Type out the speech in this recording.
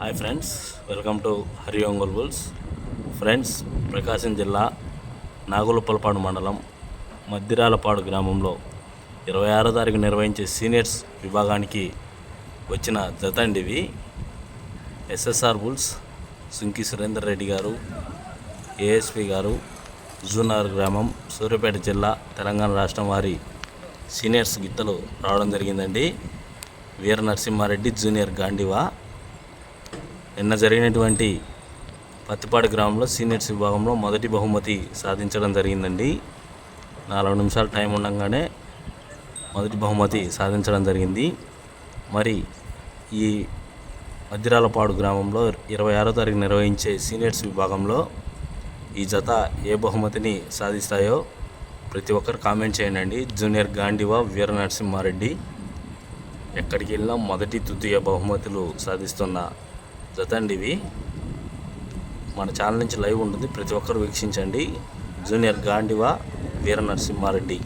Hi friends, welcome to Hari Ongole bulls. Friends, Prakasam జిల్లా నాగులుప్పలపాడు మండలం మద్దిరాలపాడు గ్రామంలో 26వ తారీఖు నిర్వహించే సీనియర్స్ విభాగానికి వచ్చిన జత అండి ఇవి. ఎస్ఎస్ఆర్ బుల్స్ సుంకి సురేందర్ రెడ్డి గారు, ఏఎస్పి గారు, హుజూర్నగర్ గ్రామం, సూర్యాపేట జిల్లా, తెలంగాణ రాష్ట్రం వారి సీనియర్స్ గిత్తలు రావడం జరిగిందండి. వీర నరసింహారెడ్డి జూనియర్ గాండివా. నిన్న జరిగినటువంటి పత్తిపాడు గ్రామంలో సీనియర్స్ విభాగంలో మొదటి బహుమతి సాధించడం జరిగిందండి. 4 నిమిషాలు టైం ఉండగానే మొదటి బహుమతి సాధించడం జరిగింది. మరి ఈ మద్దిరాలపాడు గ్రామంలో 26వ తారీఖు నిర్వహించే సీనియర్స్ విభాగంలో ఈ జత ఏ బహుమతిని సాధిస్తాయో ప్రతి ఒక్కరు కామెంట్ చేయండి. జూనియర్ గాండివా, వీర నరసింహారెడ్డి ఎక్కడికి వెళ్ళినా మొదటి తృతీయ బహుమతులు సాధిస్తున్న జత అండి ఇవి. మన ఛానల్ నుంచి లైవ్ ఉంటుంది, ప్రతి ఒక్కరు వీక్షించండి. జూనియర్ గాండివా, వీర నరసింహారెడ్డి.